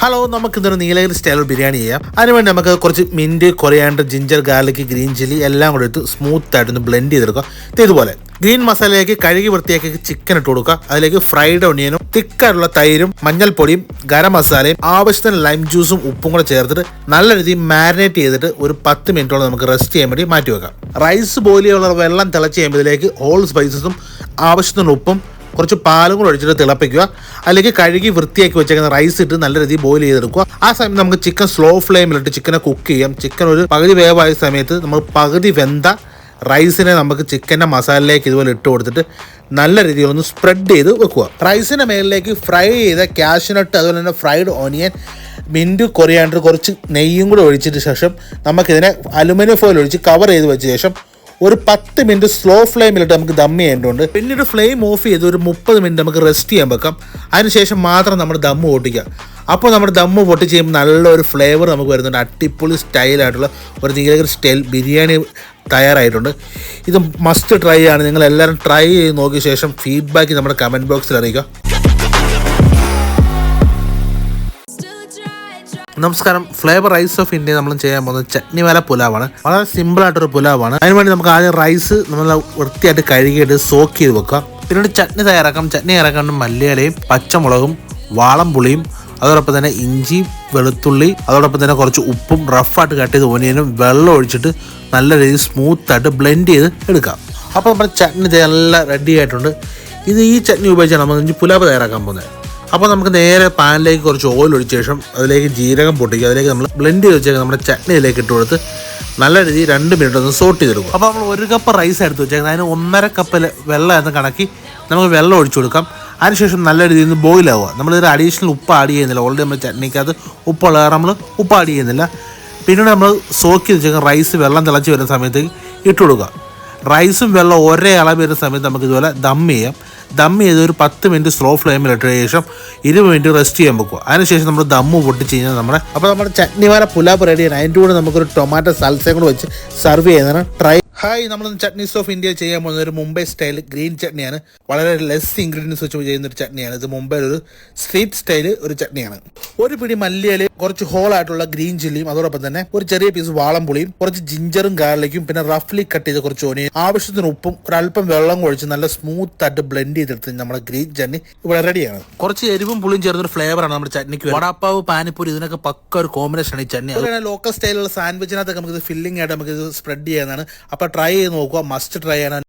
Hello, നമുക്കിതൊരു Nilgiri style biryani ചെയ്യാം. അതിനുവേണ്ടി നമുക്ക് കുറച്ച് mint, coriander, ginger, garlic, green chilli എല്ലാം കൂടെ ഇട്ട് സ്മൂത്ത് ആയിട്ടൊന്ന് ബ്ലെൻഡ് ചെയ്തെടുക്കുക. ഇതുപോലെ ഗ്രീൻ മസാലയിലേക്ക് കഴുകി വൃത്തിയാക്കി ചിക്കൻ ഇട്ട് കൊടുക്കുക. അതിലേക്ക് ഫ്രൈഡ് ഒണിയനും തിക്കായിട്ടുള്ള തൈരും മഞ്ഞൾപ്പൊടിയും ഗരം മസാലയും ആവശ്യത്തിന് ലൈം ജ്യൂസും ഉപ്പും കൂടെ ചേർത്തിട്ട് നല്ല രീതിയിൽ മാരിനേറ്റ് ചെയ്തിട്ട് ഒരു 10 മിനിറ്റോളം നമുക്ക് റെസ്റ്റ് ചെയ്യാൻ വേണ്ടി മാറ്റി വെക്കാം. റൈസ് ബോയിൽ ചെയ്യാനുള്ള വെള്ളം തിളച്ച് കഴിയുമ്പോൾ ഇതിലേക്ക് ഹോൾ സ്പൈസസും ആവശ്യത്തിന് ഉപ്പും കുറച്ച് പാലും കൂടെ ഒഴിച്ചിട്ട് തിളപ്പിക്കുക. അല്ലെങ്കിൽ കഴുകി വൃത്തിയാക്കി വെച്ചേക്കുന്ന റൈസ് ഇട്ട് നല്ല രീതിയിൽ ബോയിൽ ചെയ്തെടുക്കുക. ആ സമയത്ത് നമുക്ക് ചിക്കൻ സ്ലോ ഫ്ലെയിമിലിട്ട് ചിക്കനെ കുക്ക് ചെയ്യാം. ചിക്കൻ ഒരു പകുതി വേവായ സമയത്ത് നമ്മൾ പകുതി വെന്ത റൈസിനെ നമുക്ക് ചിക്കൻ്റെ മസാലയിലേക്ക് ഇതുപോലെ ഇട്ട് കൊടുത്തിട്ട് നല്ല രീതിയിൽ ഒന്ന് സ്പ്രെഡ് ചെയ്ത് വെക്കുക. റൈസിൻ്റെ മേളിലേക്ക് ഫ്രൈ ചെയ്ത കാഷ്യൂനട്ട്, അതുപോലെ തന്നെ ഫ്രൈഡ് ഓണിയൻ, മിൻറ്റ്, കൊറിയാണ്ടർ, കുറച്ച് നെയ്യും കൂടെ ഒഴിച്ചിട്ട് ശേഷം നമുക്കിതിനെ അലുമിനിയം ഫോയിൽ ഒഴിച്ച് കവർ ചെയ്ത് വെച്ച ശേഷം ഒരു 10 മിനിറ്റ് സ്ലോ ഫ്ലെയിമിലിട്ട് നമുക്ക് ദം ചെയ്യേണ്ടതുണ്ട്. പിന്നീട് ഫ്ലെയിം ഓഫ് ചെയ്ത് ഒരു 30 മിനിറ്റ് നമുക്ക് റെസ്റ്റ് ചെയ്യാൻ വെക്കാം. അതിനുശേഷം മാത്രം നമ്മൾ ദമ്മ് പൊട്ടിക്കാം. അപ്പോൾ നമ്മുടെ ദമ്മ് പൊട്ടിച്ച് ചെയ്യുമ്പോൾ നല്ലൊരു ഫ്ലേവർ നമുക്ക് വരുന്നുണ്ട്. അടിപൊളി സ്റ്റൈലായിട്ടുള്ള ഒരു നീലഗിരി സ്റ്റൈൽ ബിരിയാണി തയ്യാറായിട്ടുണ്ട്. ഇത് മസ്റ്റ് ട്രൈ ആണ്. നിങ്ങൾ എല്ലാവരും ട്രൈ ചെയ്ത് നോക്കിയ ശേഷം ഫീഡ്ബാക്ക് നമ്മുടെ കമൻറ്റ് ബോക്സിൽ അറിയിക്കുക. നമസ്കാരം. ഫ്ലേവർ റൈസ് ഓഫ് ഇന്ത്യ നമ്മൾ ചെയ്യാൻ പോകുന്നത് ചട്നിവാല പുലാവാണ്. വളരെ സിമ്പിളായിട്ടൊരു പുലാവാണ്. അതിനുവേണ്ടി നമുക്ക് ആദ്യം റൈസ് നമ്മൾ വൃത്തിയായിട്ട് കഴുകിയിട്ട് സോക്ക് ചെയ്ത് വെക്കാം. പിന്നീട് ചട്നി തയ്യാറാക്കാം. ചട്നി തയ്യാറാക്കാൻ മല്ലിയിലയും പച്ചമുളകും വാളംപുളിയും അതോടൊപ്പം തന്നെ ഇഞ്ചി, വെളുത്തുള്ളി, അതോടൊപ്പം തന്നെ കുറച്ച് ഉപ്പും റഫായിട്ട് കട്ട് ചെയ്ത് ഓനിയനും വെള്ളം ഒഴിച്ചിട്ട് നല്ല രീതിയിൽ സ്മൂത്തായിട്ട് ബ്ലെൻഡ് ചെയ്ത് എടുക്കാം. അപ്പോൾ നമ്മുടെ ചട്നി നല്ല റെഡി ആയിട്ടുണ്ട്. ഈ ചട്നി ഉപയോഗിച്ചാണ് നമ്മൾ പുലാവ് തയ്യാറാക്കാൻ പോകുന്നത്. അപ്പോൾ നമുക്ക് നേരെ പാനിലേക്ക് കുറച്ച് ഓയിൽ ഒഴിച്ച ശേഷം അതിലേക്ക് ജീരകം പൊട്ടിക്കുക. അതിലേക്ക് നമ്മൾ ബ്ലെൻഡ് ചെയ്ത് വെച്ചേക്കാം നമ്മുടെ ചട്നിയിലേക്ക് ഇട്ട് കൊടുത്ത് നല്ല രീതിയിൽ 2 മിനിറ്റ് ഒന്ന് സോട്ട് ചെയ്തെടുക്കും. അപ്പോൾ നമ്മൾ 1 കപ്പ് റൈസ് എടുത്ത് വെച്ചേക്കാം. അതിന് 1.5 കപ്പ് വെള്ളം എന്ന് കണക്കി നമുക്ക് വെള്ളം ഒഴിച്ചു കൊടുക്കാം. അതിനുശേഷം നല്ല രീതിയിൽ നിന്ന് ബോയിൽ ആവുക. നമ്മളിതൊരു അഡീഷണൽ ഉപ്പ് ആഡ് ചെയ്യുന്നില്ല. ഓൾറെഡി നമ്മൾ ചട്നിക്കകത്ത് ഉപ്പുള്ള കാരണം നമ്മൾ ഉപ്പ് ആഡ് ചെയ്യുന്നില്ല. പിന്നീട് നമ്മൾ സോക്ക് ചെയ്ത് വെച്ചേക്കാം റൈസ് വെള്ളം തിളച്ച് വരുന്ന സമയത്തേക്ക് ഇട്ട് കൊടുക്കുക. റൈസും വെള്ളം ഒരേ അളവ് വരുന്ന സമയത്ത് നമുക്ക് ഇതുപോലെ ദം ചെയ്യാം. ദം ചെയ്ത് ഒരു 10 മിനിറ്റ് സ്ലോ ഫ്ലെയിമിൽ ഇട്ട ശേഷം 20 മിനിറ്റ് റെസ്റ്റ് ചെയ്യാൻ വെക്കുക. അതിനുശേഷം നമ്മൾ ദമ്മ് പൊട്ടിച്ച് കഴിഞ്ഞാൽ നമ്മുടെ ചട്നിവാല പുലാവ് റെഡിയാണ്. അതിൻ്റെ കൂടെ നമുക്കൊരു ടൊമാറ്റോ സൽസയും കൂടെ വെച്ച് സെർവ് ചെയ്യുന്നതാണ്. ട്രൈ. ഹായ്, നമ്മൾ ചട്നീസ് ഓഫ് ഇന്ത്യ ചെയ്യാൻ പോകുന്നത് ഒരു മുംബൈ സ്റ്റൈൽ ഗ്രീൻ ചട്നിയാണ്. വളരെ ലെസ് ഇൻഗ്രീഡിയൻസ് വെച്ച് ചെയ്യുന്ന ഒരു ചട്നിയാണ്. ഇത് മുംബൈയിൽ ഒരു സ്ട്രീറ്റ് സ്റ്റൈൽ ഒരു ചട്നിയാണ്. ഒരു പിടി മല്ലിയില, കുറച്ച് ഹോളായിട്ടുള്ള ഗ്രീൻ ചില്ലിയും അതോടൊപ്പം തന്നെ ഒരു ചെറിയ പീസ് വാളംപുളിയും, കുറച്ച് ജിഞ്ചറും ഗാർലിക്കും, പിന്നെ റഫ്ലി കട്ട് ചെയ്ത കുറച്ച് ഓനിയൻ, ആവശ്യത്തിന് ഉപ്പും, ഒരല്പം വെള്ളം ഒഴിച്ച് നല്ല സ്മൂത്ത് ആയിട്ട് ബ്ലെൻഡ് ചെയ്തെടുത്ത് നമ്മുടെ ഗ്രീൻ ചട്നി ഇവിടെ റെഡിയാണ്. കുറച്ച് എരിവും പുളിയും ചേർന്നൊരു ഫ്ലേവറാണ് നമ്മുടെ ചട്നിക്ക്. വടാപ്പാവ്, പാനിപ്പൂരി, ഇതിനൊക്കെ പക്ക ഒരു കോമ്പിനേഷൻ ഈ ചട്നി. അതുപോലെ ലോക്കൽ സ്റ്റൈലുള്ള സാൻഡ്വിച്ചിനകത്തൊക്കെ നമുക്ക് ഫില്ലിംഗ് ആയിട്ട് നമുക്ക് ഇത് സ്പ്രെഡ് ചെയ്യാനാണ്. അപ്പോൾ ട്രൈ ചെയ്ത് നോക്കുക. മസ്റ്റ് ട്രൈ ആണ്.